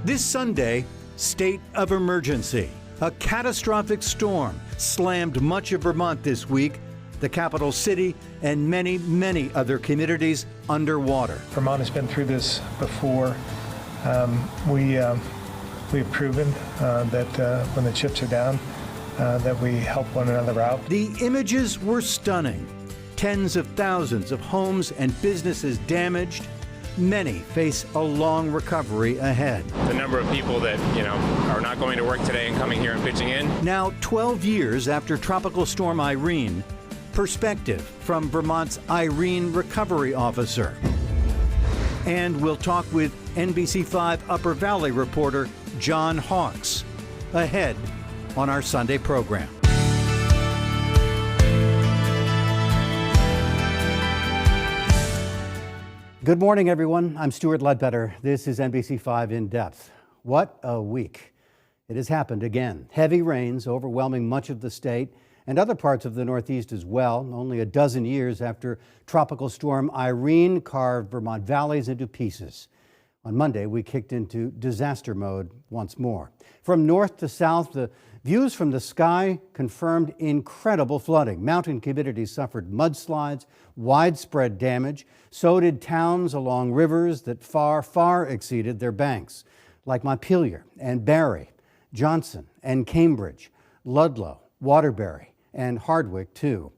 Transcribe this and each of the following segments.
This Sunday, state of emergency. A catastrophic storm slammed much of Vermont this week, the capital city and many, many other communities underwater. Vermont has been through this before. We've proven that when the chips are down, that we help one another out. The images were stunning. Tens of thousands of homes and businesses damaged. Many face a long recovery ahead. The number of people that, are not going to work today and coming here and pitching in. Now, 12 years after Tropical Storm Irene, perspective from Vermont's Irene recovery officer. And we'll talk with NBC5 Upper Valley reporter John Hawkes ahead on our Sunday program. Good morning, everyone. I'm Stuart Ledbetter. This is NBC5 In Depth. What a week. It has happened again. Heavy rains overwhelming much of the state and other parts of the Northeast as well, only a dozen years after Tropical Storm Irene carved Vermont valleys into pieces. On Monday, we kicked into disaster mode once more. From north to south, the views from the sky confirmed incredible flooding. Mountain communities suffered mudslides, widespread damage. So did towns along rivers that far, far exceeded their banks, like Montpelier and Barre, Johnson and Cambridge, Ludlow, Waterbury, and Hardwick, too.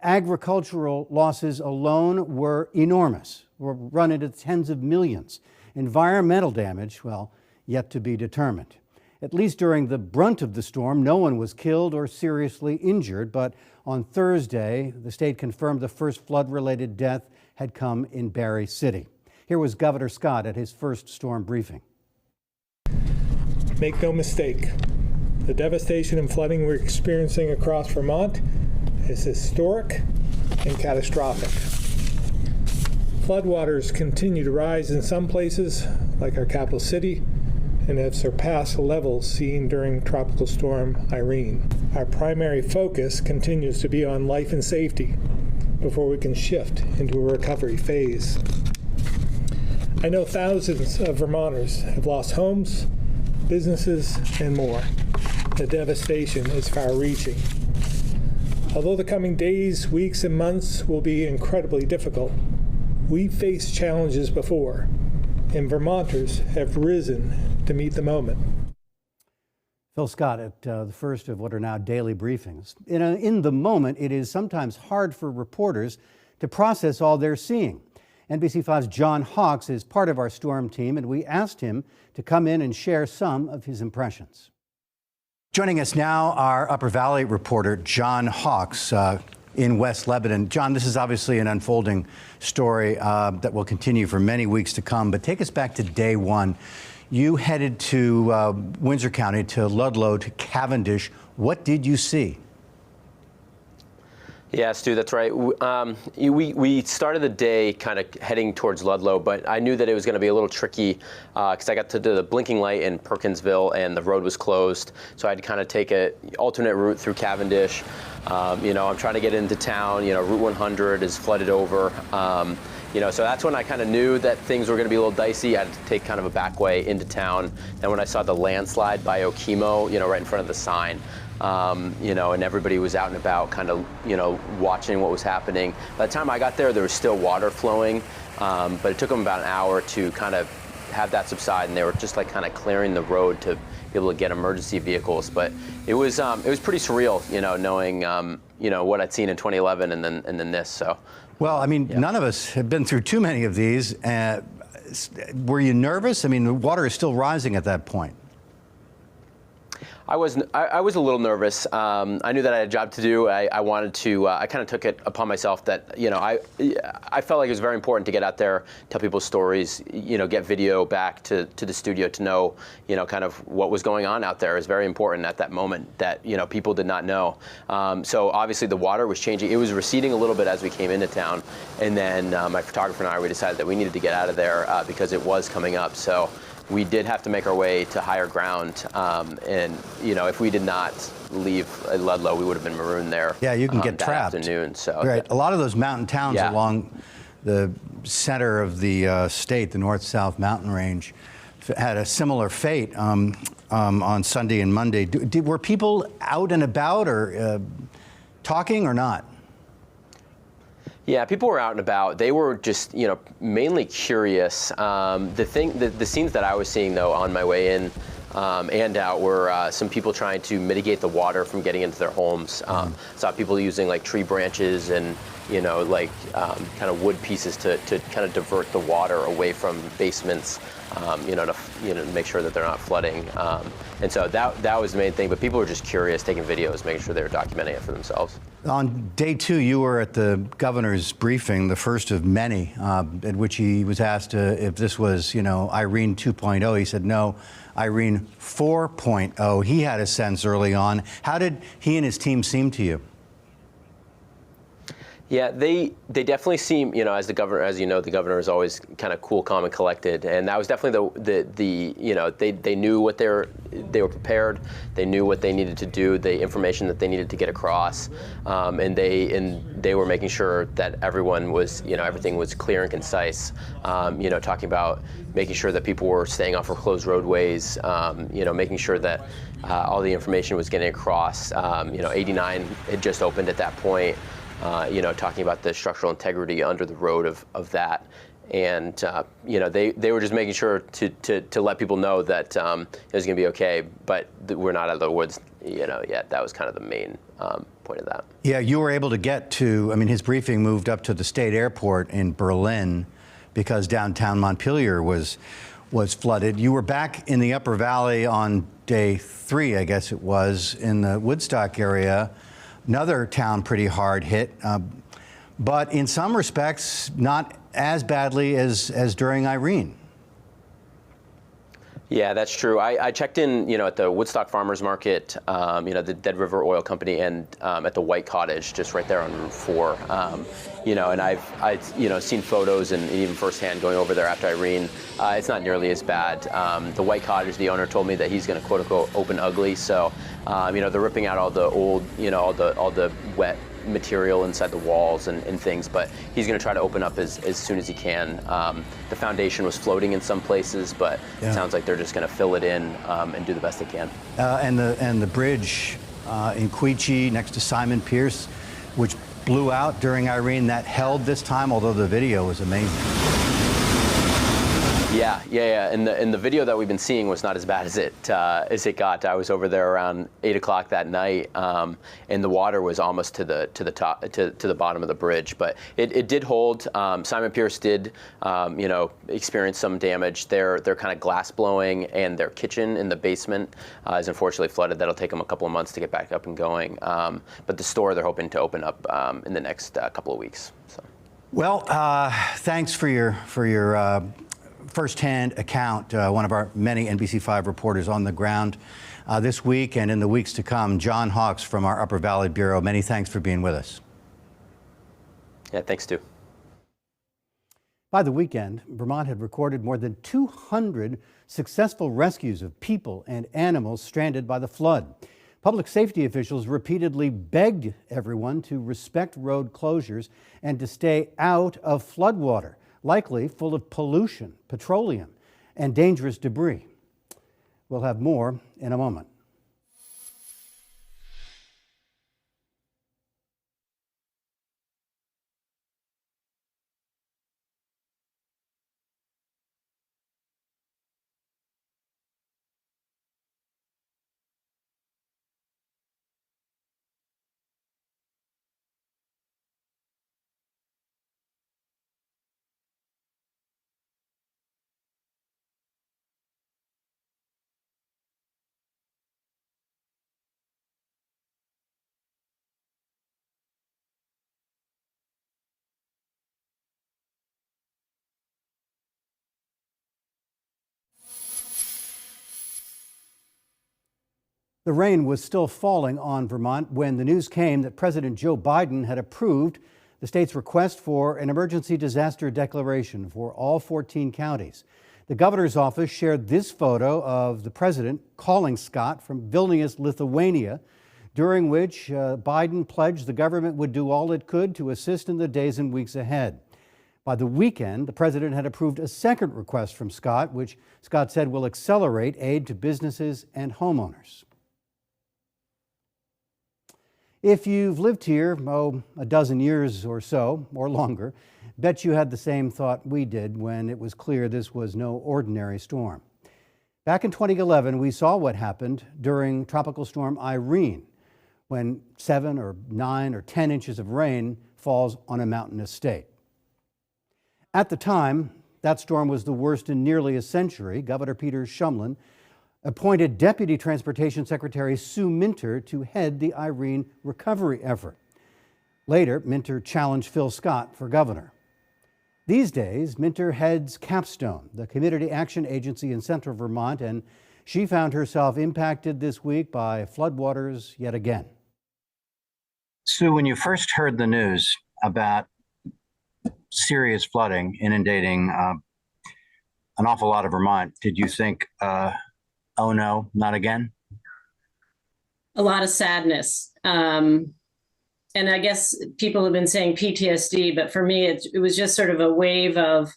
Agricultural losses alone were enormous, were run into tens of millions. Environmental damage, well, yet to be determined. At least during the brunt of the storm, no one was killed or seriously injured, but on Thursday, the state confirmed the first flood-related death had come in Barre City. Here was Governor Scott at his first storm briefing. Make no mistake, the devastation and flooding we're experiencing across Vermont is historic and catastrophic. Floodwaters continue to rise in some places, like our capital city, and have surpassed levels seen during Tropical Storm Irene. Our primary focus continues to be on life and safety before we can shift into a recovery phase. I know thousands of Vermonters have lost homes, businesses, and more. The devastation is far-reaching. Although the coming days, weeks, and months will be incredibly difficult, we've faced challenges before, and Vermonters have risen to meet the moment. Phil Scott at the first of what are now daily briefings. In the moment, it is sometimes hard for reporters to process all they're seeing. NBC5's John Hawkes is part of our storm team, and we asked him to come in and share some of his impressions. Joining us now, our Upper Valley reporter, John Hawkes, in West Lebanon. John, this is obviously an unfolding story that will continue for many weeks to come, but take us back to day one. You headed to Windsor County, to Ludlow, to Cavendish. What did you see? Yeah, Stu, that's right. We started the day kind of heading towards Ludlow, but I knew that it was going to be a little tricky because I got to the blinking light in Perkinsville and the road was closed. So I had to kind of take an alternate route through Cavendish. I'm trying to get into town. Route 100 is flooded over. So that's when I kind of knew that things were going to be a little dicey. I had to take kind of a back way into town. Then when I saw the landslide by Okemo, right in front of the sign, and everybody was out and about kind of, watching what was happening. By the time I got there, there was still water flowing, but it took them about an hour to kind of have that subside, and they were just like kind of clearing the road to be able to get emergency vehicles. But it was pretty surreal, knowing, what I'd seen in 2011 and then this, so. Well, I mean, None of us have been through too many of these. Were you nervous? I mean, the water is still rising at that point. I was a little nervous. I knew that I had a job to do. I wanted to, I kind of took it upon myself that, I felt like it was very important to get out there, tell people stories, get video back to the studio to know, kind of what was going on out there. It was very important at that moment that, people did not know. So obviously the water was changing. It was receding a little bit as we came into town. And then my photographer and I, we decided that we needed to get out of there because it was coming up. So we did have to make our way to higher ground, and if we did not leave Ludlow, we would have been marooned there. Yeah, you can get that trapped. Afternoon. So right, a lot of those mountain towns along the center of the state, the north-south mountain range, had a similar fate on Sunday and Monday. Were people out and about or talking or not? Yeah, people were out and about. They were just, mainly curious. The scenes that I was seeing though on my way in and out were some people trying to mitigate the water from getting into their homes. Saw people using like tree branches and kind of wood pieces to kind of divert the water away from basements. To make sure that they're not flooding. And so that was the main thing. But people were just curious, taking videos, making sure they were documenting it for themselves. On day 2, you were at the governor's briefing, the first of many, at which he was asked if this was, Irene 2.0. He said, no, Irene 4.0. He had a sense early on. How did he and his team seem to you? Yeah, they definitely seem, as the governor, the governor is always kind of cool, calm, and collected, and that was definitely they knew what they were prepared, they knew what they needed to do, the information that they needed to get across, and they were making sure that everyone was, everything was clear and concise, talking about making sure that people were staying off of closed roadways, making sure that all the information was getting across. 89 had just opened at that point. Talking about the structural integrity under the road of that. And, they were just making sure to let people know that it was going to be okay, but we're not out of the woods, yet. That was kind of the main point of that. Yeah, you were able to get to, his briefing moved up to the state airport in Berlin because downtown Montpelier was flooded. You were back in the Upper Valley on day 3, I guess it was, in the Woodstock area. Another town pretty hard hit, but in some respects, not as badly as during Irene. Yeah, that's true. I checked in, at the Woodstock Farmers Market, the Dead River Oil Company, and at the White Cottage, just right there on Route 4. And I've seen photos and even firsthand going over there after Irene. It's not nearly as bad. The White Cottage, the owner told me that he's going to quote unquote open ugly. So, they're ripping out all the old, all the wet material inside the walls and things, but he's going to try to open up as soon as he can. The foundation was floating in some places, but It sounds like they're just going to fill it in and do the best they can. And the bridge in Quechee next to Simon Pierce, which blew out during Irene, that held this time, although the video was amazing. Yeah. And the video that we've been seeing was not as bad as it got. I was over there around 8 o'clock that night, and the water was almost to the top, to the bottom of the bridge. But it did hold. Simon Pierce did, experience some damage. Their kind of glass blowing and their kitchen in the basement is unfortunately flooded. That'll take them a couple of months to get back up and going. But the store they're hoping to open up in the next couple of weeks. So. Well, thanks for your first-hand account, one of our many NBC5 reporters on the ground this week and in the weeks to come. John Hawks from our Upper Valley Bureau, many thanks for being with us. Yeah, thanks, Stu. By the weekend, Vermont had recorded more than 200 successful rescues of people and animals stranded by the flood. Public safety officials repeatedly begged everyone to respect road closures and to stay out of floodwater, likely full of pollution, petroleum, and dangerous debris. We'll have more in a moment. The rain was still falling on Vermont when the news came that President Joe Biden had approved the state's request for an emergency disaster declaration for all 14 counties. The governor's office shared this photo of the president calling Scott from Vilnius, Lithuania, during which Biden pledged the government would do all it could to assist in the days and weeks ahead. By the weekend, the president had approved a second request from Scott, which Scott said will accelerate aid to businesses and homeowners. If you've lived here, a dozen years or so, or longer, bet you had the same thought we did when it was clear this was no ordinary storm. Back in 2011, we saw what happened during Tropical Storm Irene, when 7 or 9 or 10 inches of rain falls on a mountainous state. At the time, that storm was the worst in nearly a century. Governor Peter Shumlin appointed Deputy Transportation Secretary Sue Minter to head the Irene recovery effort. Later, Minter challenged Phil Scott for governor. These days, Minter heads Capstone, the community action agency in central Vermont, and she found herself impacted this week by floodwaters yet again. Sue, when you first heard the news about serious flooding inundating an awful lot of Vermont, did you think, oh no, not again? A lot of sadness. And I guess people have been saying PTSD, but for me, it was just sort of a wave of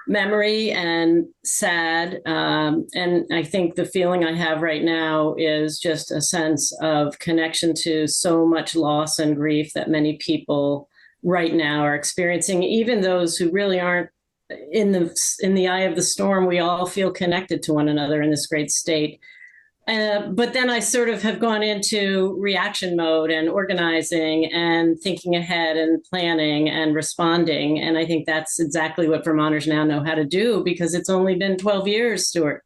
memory and sad. And I think the feeling I have right now is just a sense of connection to so much loss and grief that many people right now are experiencing, even those who really aren't in the eye of the storm. We all feel connected to one another in this great state. But then I sort of have gone into reaction mode and organizing and thinking ahead and planning and responding. And I think that's exactly what Vermonters now know how to do, because it's only been 12 years, Stuart.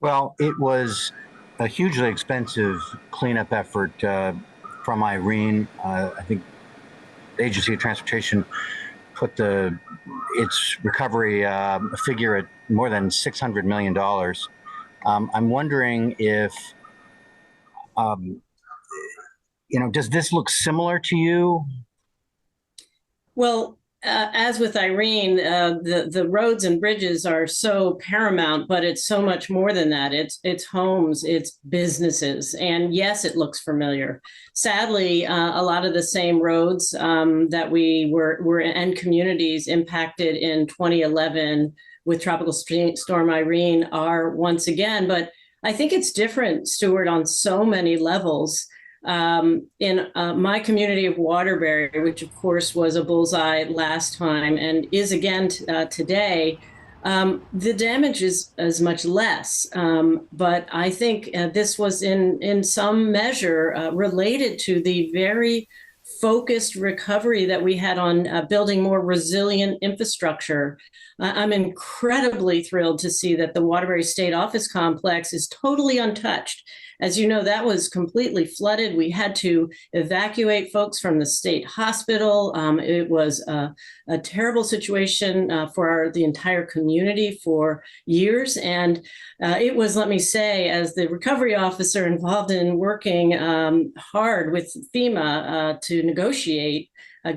Well, it was a hugely expensive cleanup effort from Irene. I think the Agency of Transportation put its recovery figure at more than $600 million. I'm wondering if, does this look similar to you? Well, as with Irene, the roads and bridges are so paramount, but it's so much more than that. It's homes, it's businesses, and yes, it looks familiar. Sadly, a lot of the same roads that we were and communities impacted in 2011 with Tropical Storm Irene are once again, but I think it's different, Stuart, on so many levels. In my community of Waterbury, which of course was a bullseye last time and is again today, the damage is much less. But I think this was in some measure related to the very focused recovery that we had on building more resilient infrastructure. I'm incredibly thrilled to see that the Waterbury State Office Complex is totally untouched. As you know, that was completely flooded. We had to evacuate folks from the state hospital. It was a terrible situation for the entire community for years. And it was, let me say, as the recovery officer involved in working hard with FEMA to negotiate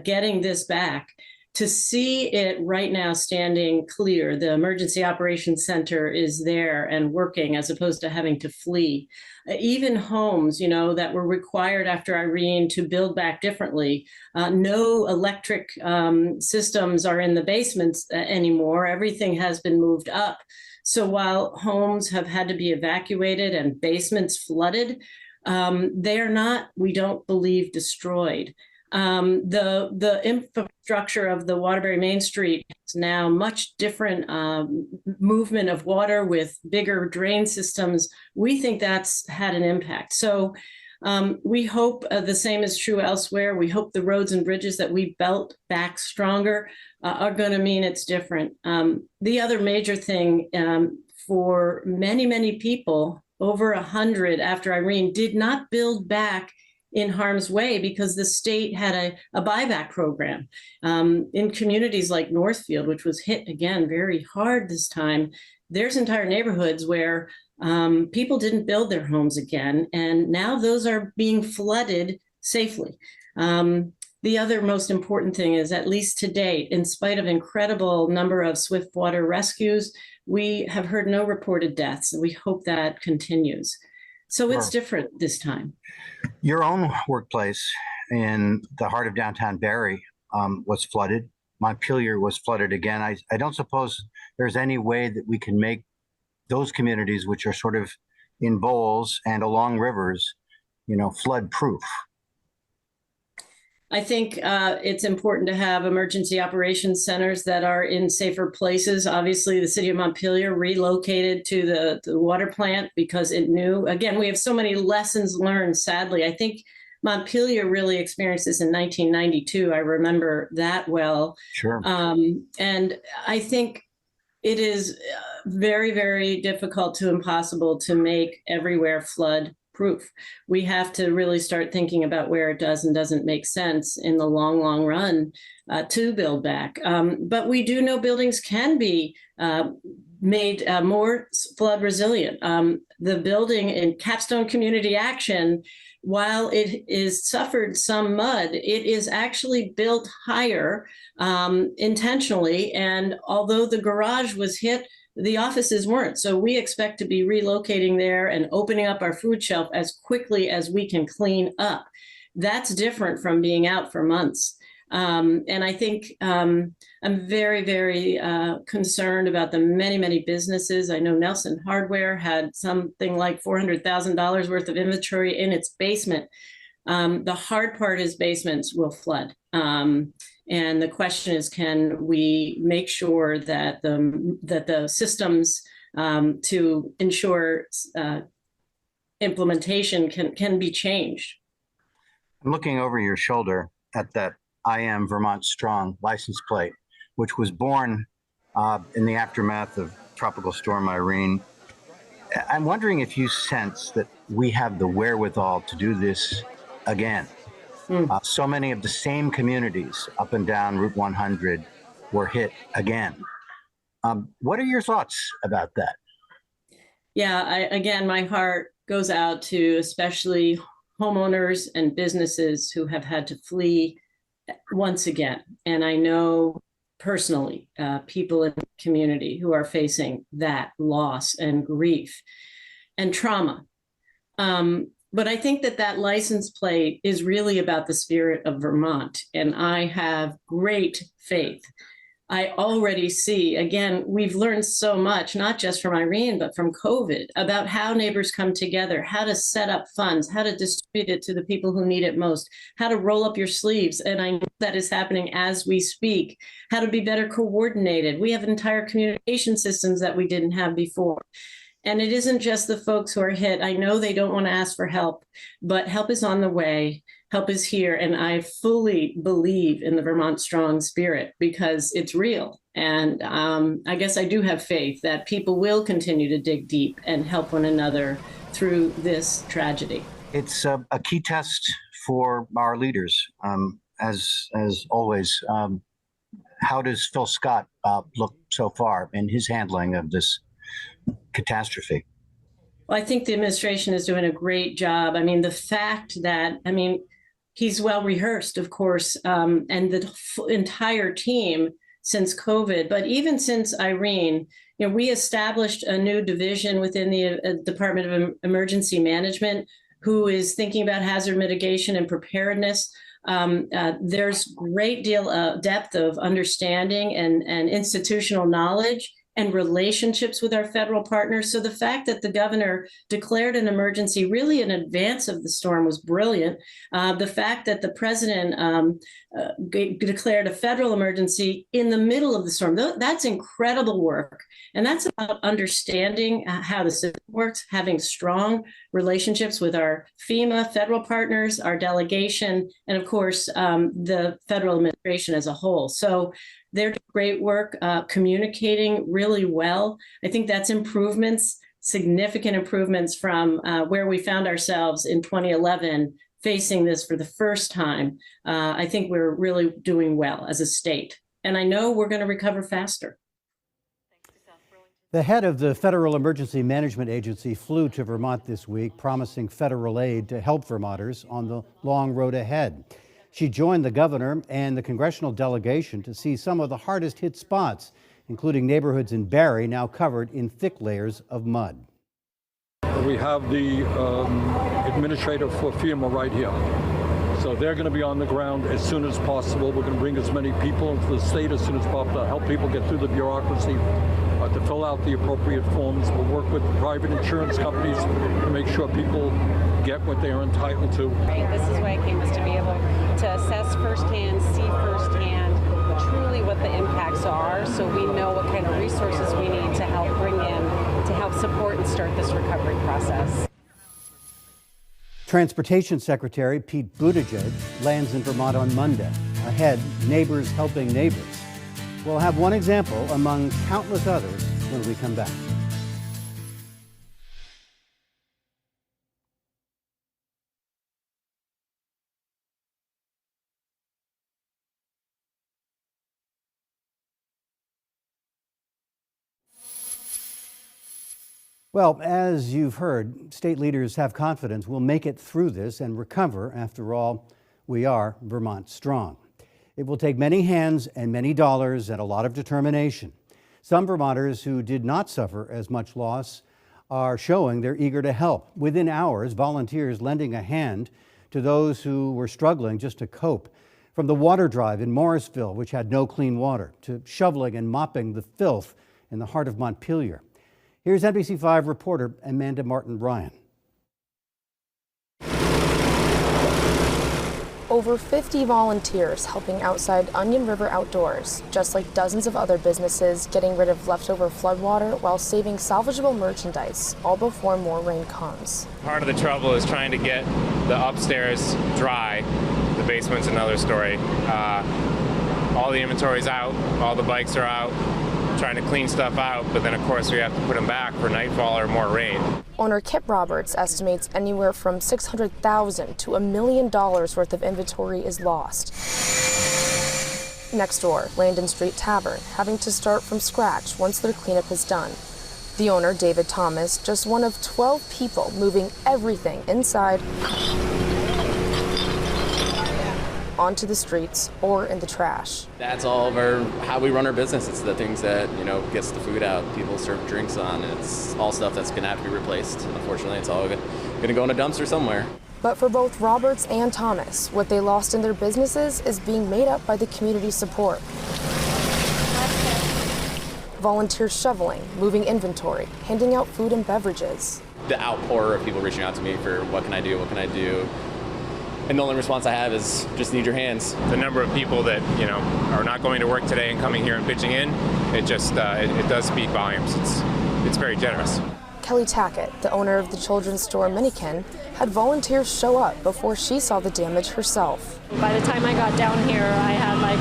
getting this back, to see it right now standing clear. The Emergency Operations Center is there and working as opposed to having to flee. Even homes, that were required after Irene to build back differently. No electric systems are in the basements anymore. Everything has been moved up. So while homes have had to be evacuated and basements flooded, they are not, we don't believe, destroyed. The infrastructure of the Waterbury Main Street is now much different movement of water with bigger drain systems. We think that's had an impact. So we hope the same is true elsewhere. We hope the roads and bridges that we built back stronger are going to mean it's different. The other major thing for many, many people, over 100 after Irene, did not build back in harm's way because the state had a buyback program. In communities like Northfield, which was hit again very hard this time, there's entire neighborhoods where people didn't build their homes again, and now those are being flooded safely. The other most important thing is, at least to date, in spite of incredible number of swift water rescues, we have heard no reported deaths, and we hope that continues. So it's different this time. Your own workplace in the heart of downtown Barrie was flooded. Montpelier was flooded again. I don't suppose there's any way that we can make those communities, which are sort of in bowls and along rivers, flood proof. I think it's important to have emergency operations centers that are in safer places. Obviously, the city of Montpelier relocated to the water plant because it knew, again, we have so many lessons learned, sadly. I think Montpelier really experienced this in 1992. I remember that well. Sure. And I think it is very, very difficult to impossible to make everywhere flood proof. We have to really start thinking about where it does and doesn't make sense in the long, long run to build back. But we do know buildings can be made more flood resilient. The building in Capstone Community Action, while it is suffered some mud, it is actually built higher intentionally. And although the garage was hit, the offices weren't. So we expect to be relocating there and opening up our food shelf as quickly as we can clean up. That's different from being out for months. And I think I'm very, very concerned about the many, many businesses. I know Nelson Hardware had something like $400,000 worth of inventory in its basement. The hard part is basements will flood. And the question is, can we make sure that the systems to ensure implementation can be changed? I'm looking over your shoulder at that I Am Vermont Strong license plate, which was born in the aftermath of Tropical Storm Irene. I'm wondering if you sense that we have the wherewithal to do this again. So many of the same communities up and down Route 100 were hit again. What are your thoughts about that? Yeah, again, my heart goes out to especially homeowners and businesses who have had to flee once again. And I know personally people in the community who are facing that loss and grief and trauma. But I think that license plate is really about the spirit of Vermont. And I have great faith. I already see, again, we've learned so much, not just from Irene, but from COVID, about how neighbors come together, how to set up funds, how to distribute it to the people who need it most, how to roll up your sleeves. And I know that is happening as we speak, how to be better coordinated. We have entire communication systems that we didn't have before. And it isn't just the folks who are hit. I know they don't want to ask for help, but help is on the way. Help is here. And I fully believe in the Vermont Strong spirit because it's real. And I guess I do have faith that people will continue to dig deep and help one another through this tragedy. It's a key test for our leaders, as always. How does Phil Scott look so far in his handling of this catastrophe? Well, I think the administration is doing a great job. I mean, the fact that, he's well rehearsed, of course, and the entire team since COVID, but even since Irene, we established a new division within the Department of Emergency Management who is thinking about hazard mitigation and preparedness. There's great deal of depth of understanding and institutional knowledge and relationships with our federal partners. So the fact that the governor declared an emergency really in advance of the storm was brilliant. The fact that the president declared a federal emergency in the middle of the storm, that's incredible work. And that's about understanding how the system works, having strong relationships with our FEMA federal partners, our delegation, and of course, the federal administration as a whole. So they're doing great work communicating really well. I think that's improvements, significant improvements from where we found ourselves in 2011 facing this for the first time. I think we're really doing well as a state. And I know we're going to recover faster. The head of the Federal Emergency Management Agency flew to Vermont this week, promising federal aid to help Vermonters on the long road ahead. She joined the governor and the congressional delegation to see some of the hardest hit spots, including neighborhoods in Barre now covered in thick layers of mud. We have the administrator for FEMA right here. So they're going to be on the ground as soon as possible. We're going to bring as many people into the state as soon as possible to help people get through the bureaucracy, to fill out the appropriate forms. We'll work with private insurance companies to make sure people get what they are entitled to. This is why I came, was to be able to assess firsthand, see firsthand truly what the impacts are, so we know what kind of resources we need to help bring in to help support and start this recovery process. Transportation Secretary Pete Buttigieg lands in Vermont on Monday. Ahead, neighbors helping neighbors. We'll have one example among countless others when we come back. Well, as you've heard, state leaders have confidence we'll make it through this and recover. After all, we are Vermont strong. It will take many hands and many dollars and a lot of determination. Some Vermonters who did not suffer as much loss are showing they're eager to help. Within hours, volunteers lending a hand to those who were struggling just to cope. From the water drive in Morrisville, which had no clean water, to shoveling and mopping the filth in the heart of Montpelier. Here's NBC5 reporter Amanda Martin Ryan. Over 50 volunteers helping outside Onion River Outdoors, just like dozens of other businesses getting rid of leftover floodwater while saving salvageable merchandise, all before more rain comes. Part of the trouble is trying to get the upstairs dry. The basement's another story. All the inventory's out, all the bikes are out, trying to clean stuff out, but then of course we have to put them back for nightfall or more rain. Owner Kip Roberts estimates anywhere from $600,000 to $1 million worth of inventory is lost. Next door, Landon Street Tavern, having to start from scratch once their cleanup is done. The owner, David Thomas, just one of 12 people moving everything inside onto the streets or in the trash. That's all of how we run our business. It's the things that, gets the food out, people serve drinks on. It's all stuff that's gonna have to be replaced. Unfortunately, it's all gonna go in a dumpster somewhere. But for both Roberts and Thomas, what they lost in their businesses is being made up by the community support. Volunteers shoveling, moving inventory, handing out food and beverages. The outpour of people reaching out to me for what can I do, what can I do? And the only response I have is just need your hands. The number of people that, are not going to work today and coming here and pitching in, it just, it does speak volumes. It's very generous. Kelly Tackett, the owner of the children's store Minikin, had volunteers show up before she saw the damage herself. By the time I got down here, I had like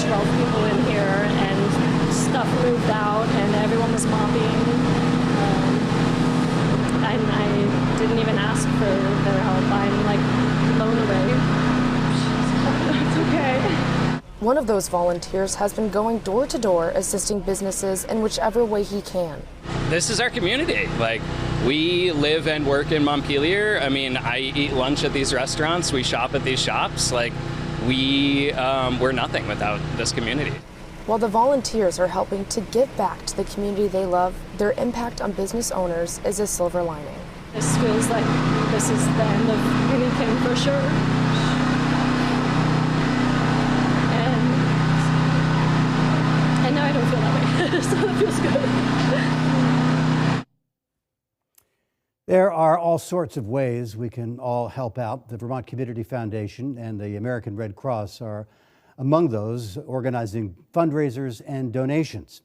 12 people in here and stuff moved out and everyone was mopping. I didn't even ask for their help. I'm like blown away. It's okay. One of those volunteers has been going door to door assisting businesses in whichever way he can. This is our community. Like, we live and work in Montpelier. I mean, I eat lunch at these restaurants. We shop at these shops. Like, we're nothing without this community. While the volunteers are helping to give back to the community they love, their impact on business owners is a silver lining. This feels like this is the end of Minikin for sure. And now I don't feel that way, so it feels good. There are all sorts of ways we can all help out. The Vermont Community Foundation and the American Red Cross are among those organizing fundraisers and donations.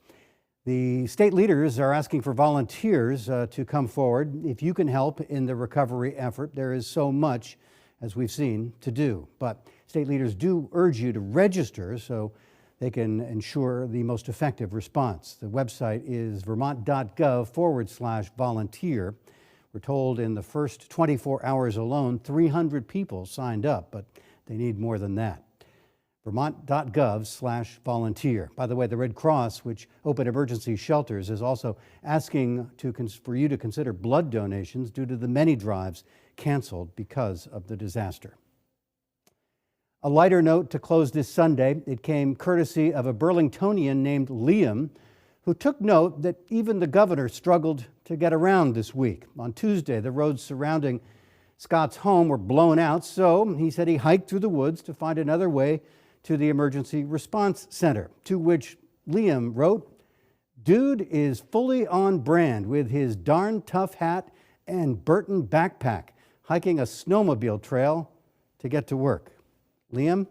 The state leaders are asking for volunteers to come forward. If you can help in the recovery effort, there is so much, as we've seen, to do. But state leaders do urge you to register so they can ensure the most effective response. The website is vermont.gov/volunteer. We're told in the first 24 hours alone, 300 people signed up, but they need more than that. Vermont.gov/volunteer. By the way, the Red Cross, which opened emergency shelters, is also asking for you to consider blood donations due to the many drives canceled because of the disaster. A lighter note to close this Sunday. It came courtesy of a Burlingtonian named Liam, who took note that even the governor struggled to get around this week. On Tuesday, the roads surrounding Scott's home were blown out, so he said he hiked through the woods to find another way to the emergency response center, to which Liam wrote, "Dude is fully on brand with his darn tough hat and Burton backpack, hiking a snowmobile trail to get to work." Liam,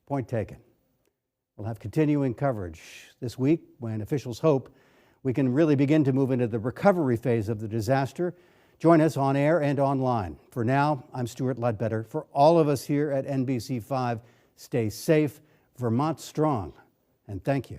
point taken. We'll have continuing coverage this week when officials hope we can really begin to move into the recovery phase of the disaster. Join us on air and online. For now, I'm Stuart Ledbetter. For all of us here at NBC5, stay safe, Vermont strong, and thank you.